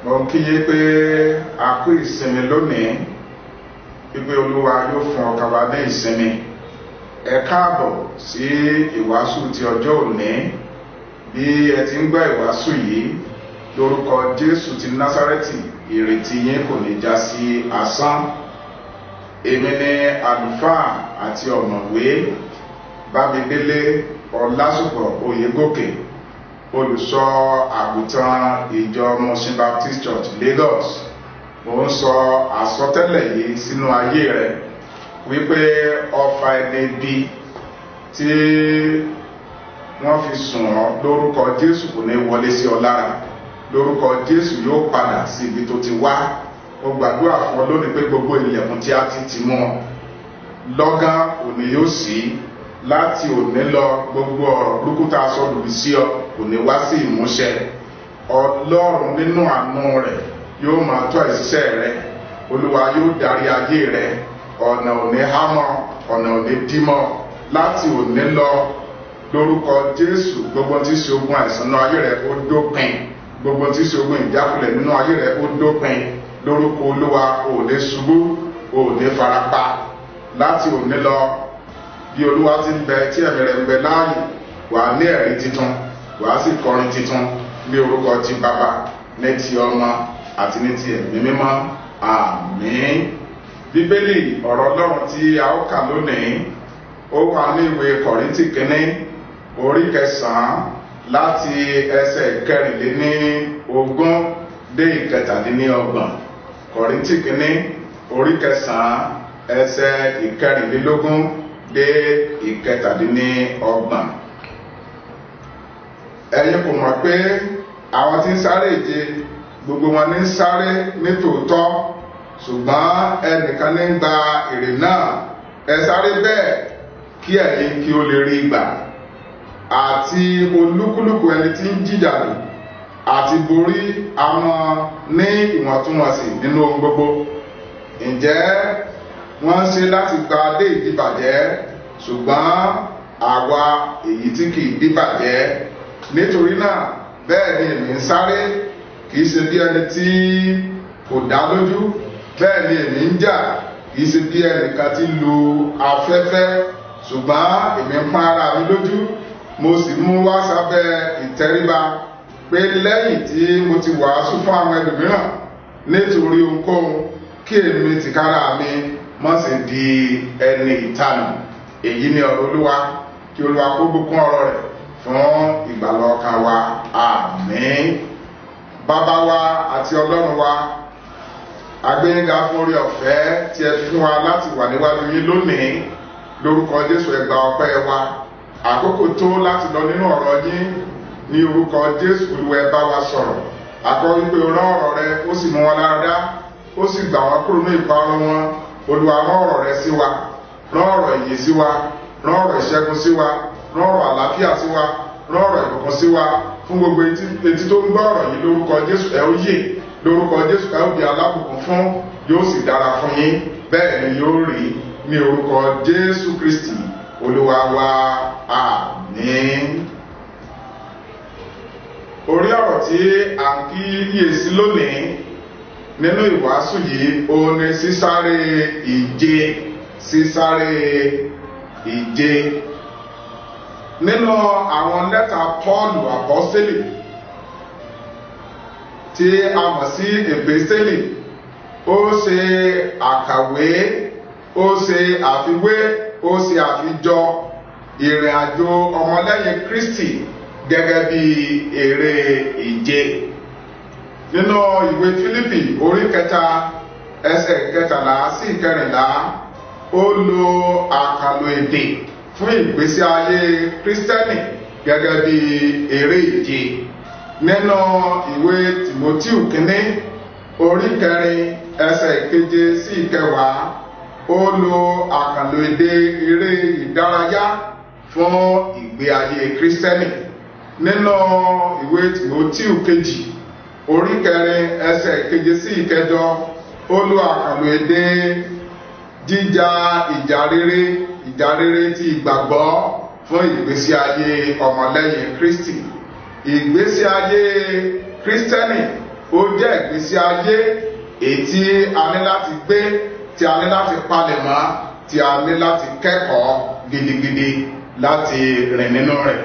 mo kí yé pé a kú ìsinmi lónìí, wípé Olúwa yóò fún ọkàn wa ní ìsinmi. Ẹ káàbọ̀ sí ìwàásù ti ọjọ́ òní. Bí ẹ ti ń gbọ́ ìwàásù yìí, lórúkọ Jésù ti Násárẹ́tì, ìrètí yín kò ní já sí asán. Èmi ni àlùfáà àti ọ̀mọ̀wé Bámidélé Ọlásùpọ̀ Oyègòkè, olùṣọ́ àgùntàn ìjọ Mushin Baptist Church Lagos. Mo ń sọ àsọtẹ́lẹ̀ yìí sínú ayé rẹ wípé ọfà ẹni bí tí wọ́n fi sùn ọ́ lórúkọ Jésù kò ní wọlé sí ọ lára. Lórúkọ Jésù yóò padà sí ibi tó ti wá. Mo gbàdúrà fún ọ lónìí pé gbogbo ilẹ̀kùn tí a ti tì mọ́ ọ lọ́gán òní yóò ṣí. Láti òní lọ, gbogbo ọ̀rọ̀ burúkú tá a sọ lòdì sí ọ kò ní wá sí ìmúṣẹ. Ọlọ́run nínú àánú rẹ̀ yóò máa tọ́ ìṣiṣẹ́ rẹ. Olúwa yóò darí ayé rẹ. Ọ̀nà òní hámọ́, ọ̀nà òní dímọ́. Láti òní lọ, lórúkọ Jésù, gbogbo tí ṣe ogun àìsàn nínú ayé rẹ ó dópin. Gbogbo tí ṣe ogun ìjákulẹ̀ nínú ayé rẹ ó dópin. Lórúkọ Olúwa, ò ní ṣubú, ò ní farapa. Láti òní lọ, bí Olúwa ti ń bẹ tí ẹ̀mí rẹ̀ ń bẹ láàyè, wà ní ẹ̀rí titun, wà sì kọrin titun ní orúkọ ti Bàbá, ní ti Ọmọ àti ní ti Ẹ̀mí Mímọ́. Àmín. Bíbélì ọ̀rọ̀ Ọlọ́run tí a ó kà lónìí, ó wà ní ìwé Kọ́ríńtì kínní orí 9 láti ẹsẹ̀ 24 dé 27. Kọ́ríńtì kínní orí 9 ẹsẹ̀ 24 dé 27. Ẹ̀yin kò mọ̀ pé àwọn tí ń sáré ìje gbogbo wọn ní sáré ní tòótọ́, ṣùgbọ́n ẹnìkan ní gba èrè náà. Ẹ sáré bẹ́ẹ̀ kí ẹ̀yin kí ó lè rí gbà. Àti olúkúlùkù ẹni tí ń jìjàdù àti borí àwọn ní ìwọ̀ntúnwọ̀nsì nínú ohun gbogbo. Ǹjẹ́ wọ́n ṣe láti gba dé ìdíbàjẹ́, ṣùgbọ́n àwa èyí tí kì í díbàjẹ́. Nítorí náà bẹ́ẹ̀ ni èmi ń sáré, kìí ṣe bí ẹni tí kò dá lójú. Bẹ́ẹ̀ ni èmi ń jà, kìí ṣe bí ẹnìkan tí lu afẹ́fẹ́, ṣùgbọ́n èmi ń pọ́n ara mi lójú. Mo sì mú wá sábẹ́ ìtẹríba pé lẹ́yìn tí mo ti wàásù fún àwọn ẹlòmíràn nítorí ohunkóhun, kí èmi tìkára mi má ṣe di ẹni ìtanù. Èyí ni ọ̀rọ̀ Olúwa. Kí Olúwa kó bùkún ọ̀rọ̀ rẹ̀ fún ìgbàlà ọkàn wa. Àmín. Bàbá wa àti Ọlọ́run wa, agbẹ́yìnga fún orí ọ̀fẹ́ tí ẹ fún wa láti wà níwájú yín lónìí. Lórúkọ Jésù, ẹ gba ọpẹ́ wa. Àkókò tó láti lọ nínú ọ̀rọ̀ yín. Ní orúkọ Jésù, Olúwa ẹ bá wa sọ̀rọ̀. Àkọ́ wípé o rán ọ̀rọ̀ rẹ, ó sì mú wọn lára dá, ó sì gbà wọ́n kúrò ní ìparun wọn. Olúwa, rán ọ̀rọ̀ rẹ sí wa, rán ọ̀rọ̀ ìyè sí wa, rán ọ̀rọ̀ ìṣẹ́gun sí wa, rán ọ̀rọ̀ àlàáfíà sí wa, rán ọ̀rọ̀ ìbùkún sí wa. Fún gbogbo etí tó ń gbọ́ ọ̀rọ̀ yìí, lórúkọ Jésù ẹ ó yè. Lórúkọ Jésù ẹ ó di alábùkún fún, yóò sì dára fún yín. Bẹ́ẹ̀ ni yóò rí ní orúkọ Jésù Kristi Olúwa wa. Àmín. Orí ọ̀rọ̀ tí à ń kíyèsí lónìí nínú ìwàásù yìí, ó ní sísáré ìje. Sísáré ìje. Nínú àwọn lẹ́tà Pọ́ọ̀lù àpọ́stélì tí a mọ̀ sí èpísítélì, ó ṣe àkàwé, ó ṣe àfiwé, ó ṣe àfijọ ìrìn àjò ọmọlẹ́yìn Kristi gẹ́gẹ́ bí eré ìje. Nínú ìwé Fílípì orí 3 ẹsẹ̀ 13 sí 14, ó lo àkàlò èdè fún ìgbésí ayé Kristẹni gẹ́gẹ́ bí eré ìje. Nínú ìwé Tìmótíù kínní orí 4 ẹsẹ̀ 7 sí 10, ó lo àkàlò èdè eré ìdárayá fún ìgbé ayé Kristẹni. Nínú ìwé Tìmótíù kejì orí 4 ẹsẹ̀ 7 sí 8, ó lo àkàlò èdè jíjà ìjà rere ti ìgbàgbọ́ fún ìgbésí ayé ọmọlẹ́yìn Kristi. Ìgbésí ayé Kristẹni ó jẹ́ ìgbésí ayé èyí tí a ní láti gbé, tí a ní láti palẹ̀mọ́, tí a ní láti kẹ́kọ̀ọ́ gidigidi láti rìn nínú rẹ̀.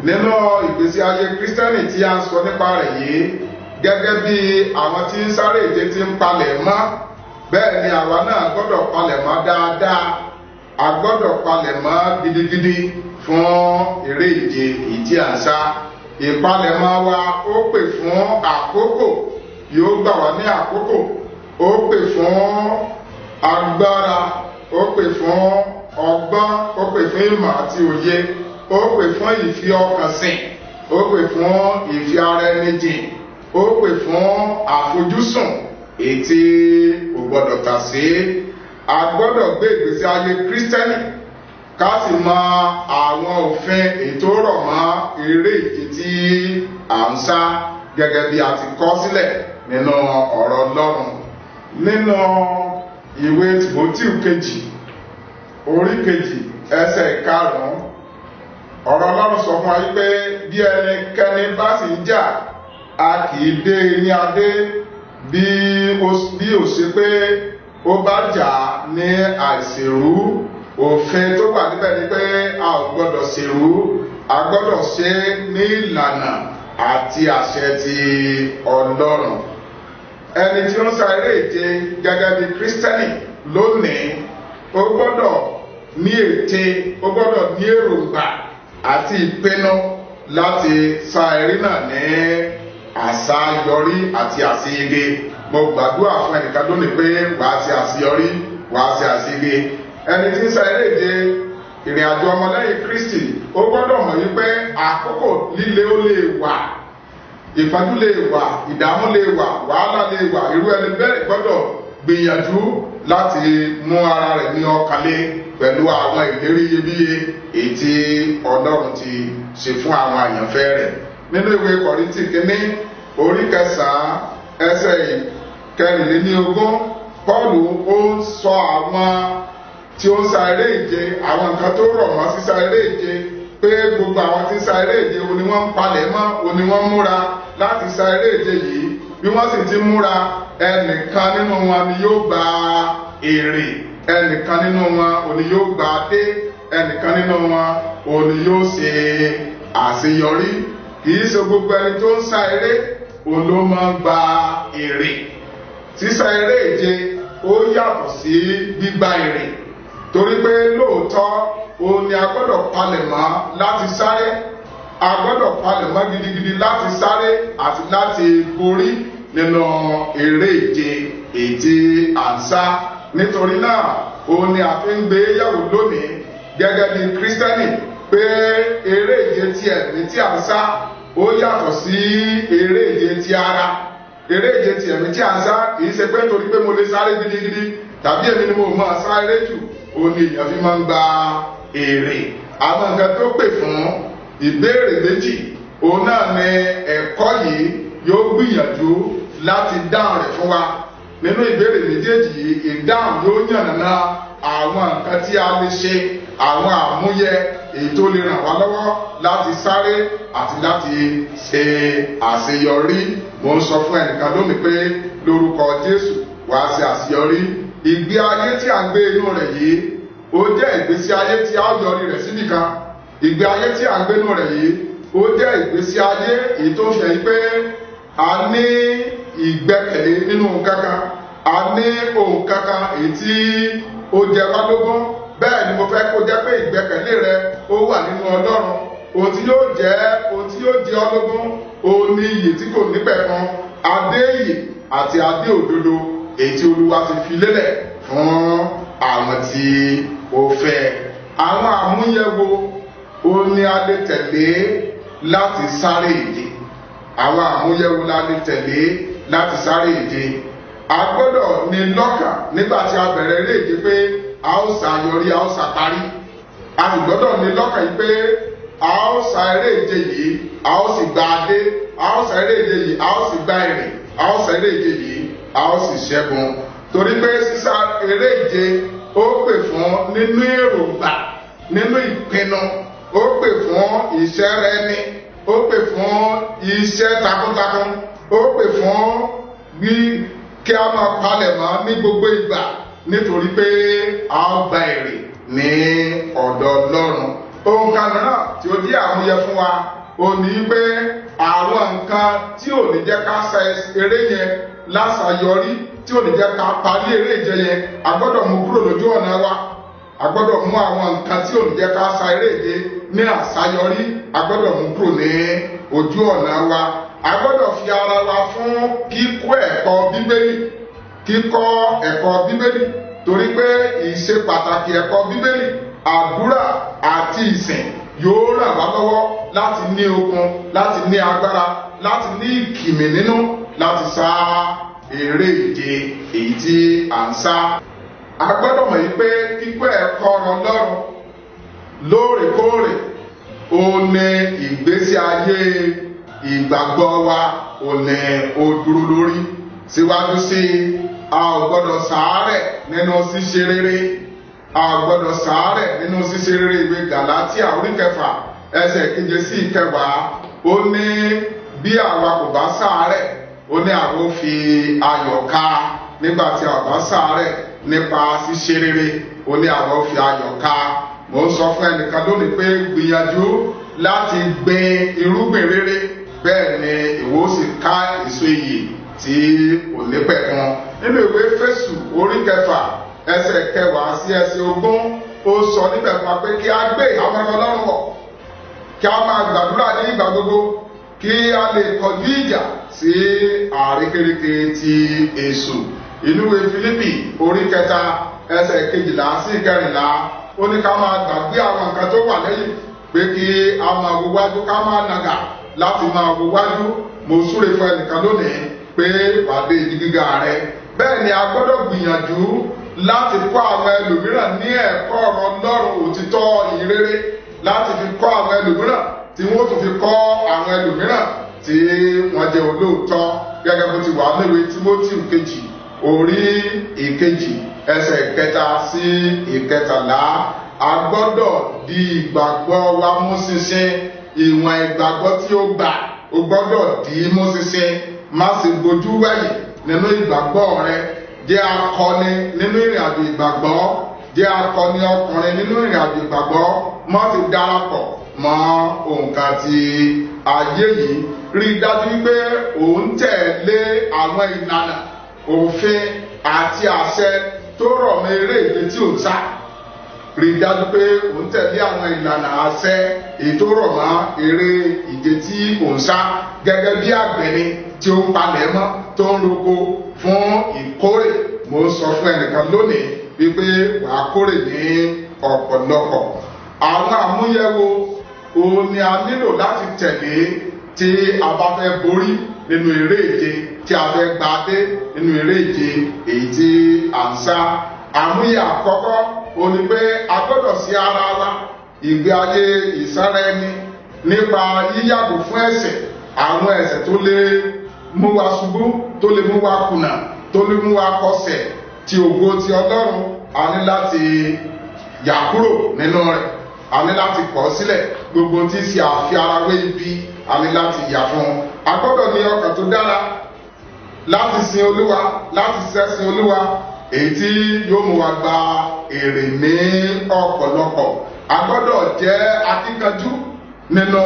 Nínú ìgbésí ayé Kristẹni tí a ń sọ nípa rẹ̀ yìí, gẹ́gẹ́ bí àwọn tí ń sáré ìje ti ń palẹ̀ mọ́, bẹ́ẹ̀ ni àwa náà gbọ́dọ̀ palẹ̀ mọ́ dáadáa. A gbọ́dọ̀ palẹ̀ mọ́ gidigidi fún eré ìje èyí tí à ń sá. Ìpalẹ̀mọ́ wa ó pè fún àkókò, yóò gbà wá ní àkókò, ó pè fún agbára, ó pè fún ọgbọ́n, ó pè fún ìmọ̀ àti òye, ó pè fún ìfi ọkàn sìn, ó pè fún ìfi ara ẹni jìn, ó pè fún àfojúsùn èyí tí kò gbọdọ̀ tà sí. A gbọ́dọ̀ gbé ìgbésí ayé Kristẹni ká sì mọ àwọn òfin ètò rọ̀ mọ́ eré ìje tí à ń sá, gẹ́gẹ́ bí a ti kọ sílẹ̀ nínú ọ̀rọ̀ Ọlọ́run. Nínú ìwé Tímótíù kejì orí kejì ẹsẹ̀ 5, ọ̀rọ̀ Ọlọ́run sọ fún wa wípé bí ẹnikẹ́ni bá sì ń jà, a kì í dé ní adé bí ó ṣe pé ó bá jà ní àìṣèrú. Òfin tó wà níbẹ̀ ni pé a ò gbọ́dọ̀ ṣèrú, a gbọ́dọ̀ ṣe ní ìlànà àti àṣẹ ti Ọlọ́run. Ẹni tí ó ń sa eré ìje gẹ́gẹ́ bí Kristẹni lónìí, ó gbọ́dọ̀ ní ète, ó gbọ́dọ̀ ní èròǹgbà àti ìpinnu láti sa eré náà ní àṣeyọrí àti àṣeyege. Mo gbàdúrà fún ẹnìkan lónìí pé wàá ṣe àṣeyọrí, wàá ṣe àṣeyege. Ẹni tí ń sa eré ìje ìrìn àjò ọmọlẹ́yìn Kristi, ó gbọ́dọ̀ mọ̀ wípé àkókò líle ó lè wà, ìpọ́njú lè wà, ìdààmú lè wà, wàhálà lè wà. Irú ẹni bẹ́ẹ̀ gbọ́dọ̀ gbìyànjú láti mú ara rẹ̀ ní ọkàn lé pẹ̀lú àwọn ìlérí iyebíye èyí tí Ọlọ́run ti ṣe fún àwọn àyànfẹ́ rẹ̀. Nínú ìwé Kọ́ríńtì kínní orí 9 ẹsẹ̀ 24, Pọ́ọ̀lù ó sọ àwọn tí ó ń sa eré ìje, àwọn nǹkan tó rọ̀ mọ́ sísá eré ìje, pé gbogbo àwọn tí ń sa eré ìje òní wọ́n ń palẹ̀ mọ́, òní wọ́n ń múra láti sa eré ìje yìí. Bí wọ́n sì ti múra, ẹnìkan nínú wọn ni yóò gba èrè, ẹnìkan nínú wọn òní yóò gba adé, ẹnìkan nínú wọn òní yóò ṣe àṣeyọrí. Kìí ṣe gbogbo ẹni tó ń sa eré òun ló máa ń gba èrè. Sísá eré ìje ó yàtọ̀ sí gbígba èrè, torí pé lóòótọ́ òun ni a gbọ́dọ̀ palẹ̀mọ́ láti sáré, a gbọ́dọ̀ palẹ̀mọ́ gidigidi láti sáré àti láti borí nínú eré ìje èyí tí à ń sá. Nítorí náà òun ni a fi ń gbé yẹ̀wò lónìí gẹ́gẹ́ bí Kristẹni pé eré ìje ti ẹ̀mí tí à ń sá ó yàtọ̀ sí eré ìje ti ara. Eré ìje ti ẹ̀mí tí à ń sá kìí ṣe pé torí pé mo lè sáré gidigidi tàbí èmi ni mo máa sáré jù, òun ni èèyàn fi máa ń gba èrè. Àwọn nǹkan tó pè fún ìbéèrè méjì, òun náà ni ẹ̀kọ́ yìí yóò gbìyànjú láti dáhùn rẹ̀ fún wa. Nínú ìbéèrè méjèèjì yìí, ìdáhùn yóò yànnàná àwọn nǹkan tí a lè ṣe, àwọn àmúyẹ èyí tó lè ràn wá lọ́wọ́ láti sáré àti láti ṣe àṣeyọrí. Mo ń sọ fún ẹnìkan lónìí pé lórúkọ Jésù wàá ṣe àṣeyọrí. Ìgbé ayé tí a ń gbé inú rẹ̀ yìí, ó jẹ́ ìgbésí ayé tí a ó yọrí rẹ̀ síbì kan. Ìgbé ayé tí a ń gbé inú rẹ̀ yìí, ó jẹ́ ìgbésí ayé èyí tó fi hàn pé a ní ìgbẹ́kẹ̀lé nínú kankan, a ní ohun kankan èyí tí ó jẹ wá lógún. Bẹ́ẹ̀ ni mo fẹ́ kó jẹ́ pé ìgbẹ́kẹ̀lé rẹ ó wà nínú Ọlọ́run. Ohun tí yóò jẹ ọ́ lógún, òun ni iyì tí kò nípẹ̀kun, adé iyì àti adé òdodo èyí tí Olúwa ti fi lélẹ̀ fún àwọn tí ó fẹ́. Àwọn àmúyẹ̀wò òun ni a lè tẹ̀lé láti sáré ìje. Àwọn àmúyẹ̀wò la lè tẹ̀lé láti sáré ìje. A gbọ́dọ̀ ní lọ́kàn nígbà tí a bẹ̀rẹ̀ eré ìje pé a ó ṣàyọrí, a ó ṣàparí. A sì gbọ́dọ̀ ní lọ́kàn yìí pé a ó sa eré ìje yìí, a ó sì gba adé, a ó sa eré ìje yìí, a ó sì gba èrè, a ó sa eré ìje yìí, a ó sì ṣẹ́gun. Torí pé sísá eré ìje ó pè fún nínú èròǹgbà, nínú ìpinnu, ó pè fún ìṣẹ́rẹ́ni, ó ó pè fún iṣẹ́ takuntakun, ó pè fún kí a máa palẹ̀ mọ́ ní gbogbo ìgbà nítorí pé a gba èrè ní ọ̀dọ̀ Ọlọ́run. Ohun kan mìíràn tí ó jẹ́ àmúyẹ fún wa ó ní pé àwọn nǹkan tí ò ní jẹ́ ká sa eré yẹn láṣàyọrí, tí ò ní jẹ́ ká parí eré ìje yẹn, a gbọ́dọ̀ mú kúrò lójú ọ̀nà wa. A gbọ́dọ̀ mú àwọn nǹkan tí ò ní jẹ́ ká sa eré ìje ní àṣàyọrí, a gbọ́dọ̀ mú kúrò ní ojú ọ̀nà wa. A gbọ́dọ̀ fi ara wa fún kíkọ́ ẹ̀kọ́ Bíbélì, kíkọ́ ẹ̀kọ́ Bíbélì, torí pé ìṣe pàtàkì ẹ̀kọ́ Bíbélì, àdúrà àti ìsìn yóò ràn wá lọ́wọ́ láti ní okun, láti ní agbára, láti ní ìkìmì nínú, láti sá eré ìje èyí tí à ń sá. A gbọ́dọ̀ mọ̀ yí pé kíkọ́ ẹ̀kọ́ Ọlọ́run lóòrèkóòrè ó ní ìgbésí ayé ìgbàgbọ́ wa ó ní ó dúró lórí. Síwájú sí a ò gbọ́dọ̀ ṣàárẹ̀ nínú ṣíṣe rere, a ò gbọ́dọ̀ ṣàárẹ̀ nínú ṣíṣe rere. Ìwé Gàlátíà orí 6 ẹsẹ̀ 7 sí 9 ó ní bí àwa kò bá ṣàárẹ̀, ó ní àwọn ò fi ayọ̀ ká. Nígbà tí a bá ṣàárẹ̀ nípa ṣíṣe rere, ó ní àwọn ò fi ayọ̀ ká. Mo ń sọ fún ẹnìkan lónìí pé gbìyànjú láti gbin irúgbìn rere, bẹ́ẹ̀ ni ìwọ sì ká èso ìyè tí kò ní pẹ̀kun. Nínú ìwé Éfésù orí 6 ẹsẹ̀ 10 sí ẹsẹ̀ 20 ó sọ níbẹ̀ fún wa pé kí a gbé ìhámọ́ Ọlọ́run wọ̀, kí a máa gbàdúrà ní ìgbà gbogbo, kí a lè kọjú ìjà sí àrékérekè ti èṣù. Inú ìwé Fílípì orí 3 ẹsẹ̀ 12 sí 14 ó ní ká máa gbàgbé àwọn nǹkan tó wà lẹ́yìn, pé kí a máa wo wájú, ká máa nàgà láti máa wo wájú. Mo súre fún ẹnìkan lónìí pé wàá dé ibi gíga rẹ. Bẹ́ẹ̀ ni a gbọ́dọ̀ gbìyànjú láti kọ́ àwọn ẹlòmíràn ní ẹ̀kọ́ ọ̀rọ̀ Ọlọ́run òtítọ́ ìrere, láti fi kọ́ àwọn ẹlòmíràn tí wọ́n tún fi kọ́ àwọn ẹlòmíràn tí wọ́n jẹ́ olóòótọ́, gẹ́gẹ́ bó ti wà níwèé Tímótì kejì orí 2 ẹsẹ̀ 3 sí 13. A gbọ́dọ̀ di ìgbàgbọ́ wa mú ṣinṣin. Ìwọ̀n ìgbàgbọ́ tí ó gbà ó gbọ́dọ̀ dì í mú ṣinṣin. Má ṣe bojú wẹ̀yìn nínú ìgbàgbọ́ rẹ. Jẹ́ akọni nínú ìrìn àjò ìgbàgbọ́. Jẹ́ akọni ọkùnrin nínú ìrìn àjò ìgbàgbọ́. Má ṣe darapọ̀ mọ́ nǹkan ti ayé yìí. Rí i dájú wípé òun tẹ̀lé àwọn ìlànà, òfin àti àṣẹ tó rọ̀ mọ́ eré ìje tí ò ń sá. Rí i dájú pé òun tẹ̀lé àwọn ìlànà àṣẹ èyí tó rọ̀ mọ́ eré ìje tí ò ń sá, gẹ́gẹ́ bí àgbẹ̀ni tí ó ń palẹ̀ mọ́, tó ń roko fún ìkórè. Mo ń sọ fún ẹnìkan lónìí wípé wàá kórè ní ọ̀pọ̀lọpọ̀. Àwọn àmúyẹ̀wò òun ni a nílò láti tẹ̀lé tí a bá fẹ́ borí nínú eré ìje, tí a fẹ́ gba dé nínú eré ìje èyí tí à ń sá. Àmúyẹ àkọ́kọ́ ó ní pé a gbọ́dọ̀ sí ara wa ìgbé ayé ìsára ẹni nípa yíyàgò fún ẹ̀ṣẹ̀, àwọn ẹ̀ṣẹ̀ tó lè mú wa ṣubú, tó lè mú wa kùnà, tó lè mú wa kọsẹ̀ tí ògo ti Ọlọ́run. A ní láti yà kúrò nínú rẹ̀, a ní láti kọ̀ sílẹ̀. Gbogbo tí ṣe àfiarawé ibi, a ní láti yà fún un. A gbọ́dọ̀ ní ọkàn tó dára láti sin Olúwa, láti ṣẹ̀sìn Olúwa, èyí tí yóò mú wa gba èrè ní ọ̀pọ̀lọpọ̀. A gbọ́dọ̀ jẹ́ akíkanjú nínú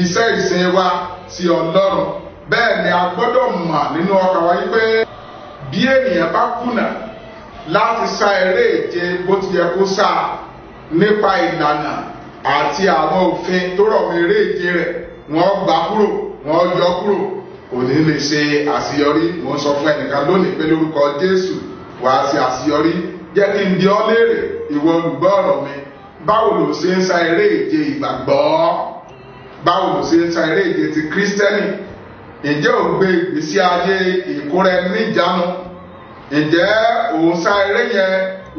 iṣẹ́ ìsìn wa sí Ọlọ́run. Bẹ́ẹ̀ ni a gbọ́dọ̀ mọ̀ nínú ọkàn wa wípé bí ènìyàn bá kùnà láti sá eré ìje bó ti yẹ kó sá nípa ìlànà àti àwọn òfin tó rọ̀ mọ́ eré ìje rẹ̀, wọ́n gbà kúrò, wọ́n yọ kúrò, kò ní lè ṣe àṣeyọrí. Mo ń sọ fún ẹnìkan lónìí pé lórúkọ Jésù wàá ṣe àṣeyọrí. Jẹ́ kí n bi ọ́ léèrè, ìwọ olùgbọ́ ọ̀rọ̀ mi, báwo ló ṣe ń sá eré ìje ìgbàgbọ́? Báwo ló ṣe ń sá eré ìje ti Kírísítẹ́nì? Ǹjẹ́ ò gbé ìgbésí ayé ìkóra ẹni níjàánu? Ǹjẹ́ òun sá eré yẹn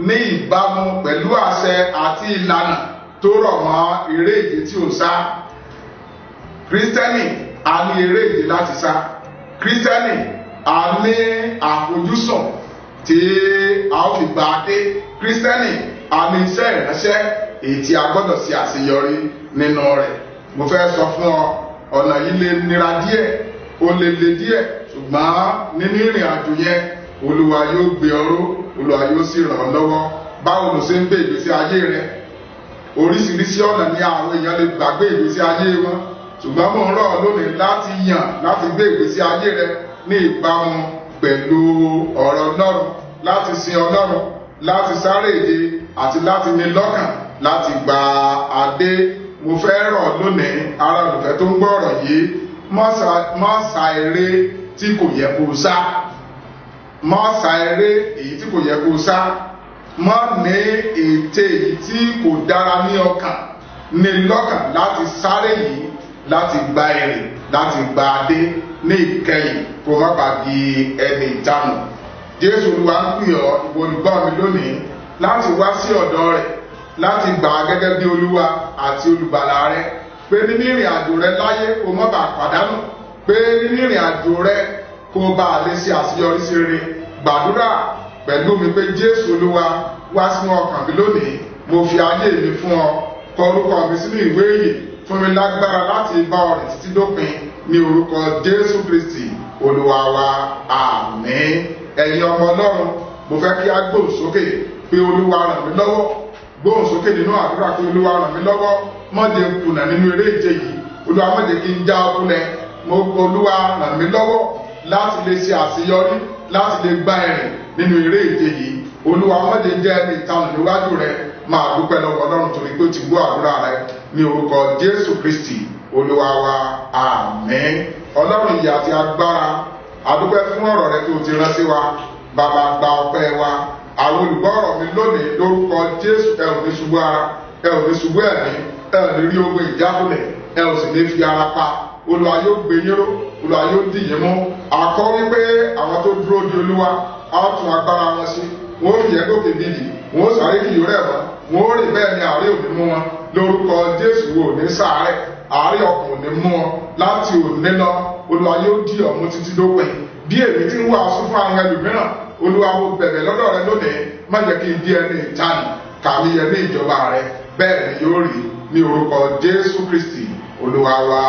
ní ìbámu pẹ̀lú àṣẹ àti ìlànà tó rọ̀ mọ́ eré ìje tí ò ń sá? Kírísítẹ́nì a ní eré ìje láti sá. Kírísítẹ́nì a ní àfojúsùn tí a ó fi gbà dé. Kírísítẹ́nì a ní iṣẹ́ ìránṣẹ́ èyí tí a gbọ́dọ̀ ṣe àṣeyọrí nínú rẹ̀. Mo fẹ́ sọ fún ọ ọ̀nà yìí lè nira díẹ̀, ó lè le díẹ̀, ṣùgbọ́n nínú ìrìn àjò yẹn Olúwa yóò gbé ọ ró, Olúwa yóò sì ràn ọ́ lọ́wọ́. Báwo ló ṣe ń gbé ìgbésí ayé rẹ? Oríṣiríṣi ọ̀nà ni àwọn èèyàn lè gbàgbé ìgbésí ayé wọn, ṣùgbọ́n mo ń rọ̀ ọ́ lónìí láti yàn láti gbé ìgbésí ayé rẹ ní ìbámu pẹ̀lú ọ̀rọ̀ Ọlọ́run, láti sin Ọlọ́run, láti sáré ìje àti láti ní lọ́kàn láti gba adé. Mo fẹ́ rọ̀ lónìí ará olùfẹ́ tó ń gbọ́ ọ̀rọ̀ yìí, má sá eré tí kò yẹ kó sá, má sá eré èyí tí kò yẹ kó sá, má ní ète èyí tí kò dára ní ọkàn, ní lọ́kàn láti sáré yìí, láti gba èrè, láti gba adé ní ìkẹyìn, kó má bàa di ẹni ìjánu. Jésù Olúwa ń pè ọ́, ìwọ olùgbọ́ mi lónìí, láti wá sí ọ̀dọ̀ rẹ̀, láti gbà á gẹ́gẹ́ bí Olúwa àti olùgbàlà rẹ, pé nínú ìrìn àjò rẹ láyé kó má bàa pàdánù, pé nínú ìrìn àjò rẹ kó bá lè ṣe àṣeyọrí sí rere. Gbàdúrà pẹ̀lú mi pé Jésù Olúwa wá sínú ọkàn mi lónìí, mo fi ayé mi fún ọ, kọ orúkọ mi sínú ìwé ìyè, fún mi lágbára láti bá ọ rìn títí dópin, ní orúkọ Jésù Kristi Olúwa wa, àmín. Ẹ̀yin ọmọ Ọlọ́run, mo fẹ́ kí a gbóhùn sókè pé Olúwa ràn mí lọ́wọ́. Gbóhùn sókè nínú àdúrà pé Olúwa ràn mí lọ́wọ́, má jẹ́ n kùnà nínú eré ìje yìí, Olúwa má jẹ́ kí n já ọkùnlẹ̀. Olúwa ràn mí lọ́wọ́ láti lè ṣe àṣeyọrí, láti lè gba ẹ̀rìn nínú eré ìje yìí. Olúwa má jẹ́ jẹ́ ẹni ìtanù níwájú rẹ. Máa dúpẹ́ lọ́wọ́ Ọlọ́run torí pé ó ti gbọ́ àdúrà rẹ, ní orúkọ Jésù Kristi Olúwa wa, àmín. Ọlọ́run ìyè àti agbára, a dúpẹ́ fún ọ̀rọ̀ rẹ tó ti rán sí wa. Bàbá, gba ọpẹ́ wa. Àwọn olùgbọ́ ọ̀rọ̀ mi lónìí lórúkọ Jésù, ẹ ò ní ṣubú ara, ẹ ò ní ṣubú ẹ̀mí, ẹ ò ní rí ogun ìjákulẹ̀, ẹ ò sì ní fi ara pa. Olúwa yóò gbé yín ró, Olúwa yóò dì yín mú. Àkọ́ wípé àwọn tó dúró di Olúwa á tún agbára wọn sí, wọn ó yẹ gòkè bídì, wọn ó sáré kì yóò rẹ̀ wọ́n, wọn ó rìn bẹ́ẹ̀ ni àárẹ̀ ò ní mú wọn. Lórúkọ Jésù wo ní sàárẹ̀, àárẹ̀ ọkàn ò ní mú wọn. Láti òní lọ Olúwa yóò dì ọ́ mú títí dópin. Bí èmi ti ń wàásù fún àwọn ẹlòmíràn, Olúwa mo bẹ̀bẹ̀ lọ́dọ̀ rẹ lónìí, má jẹ́ kí n di ẹni ìjánu, kàmí yẹ ní ìjọba rẹ. Bẹ́ẹ̀ ni yóò rí, ní orúkọ Jésù Kristi Olúwa wa.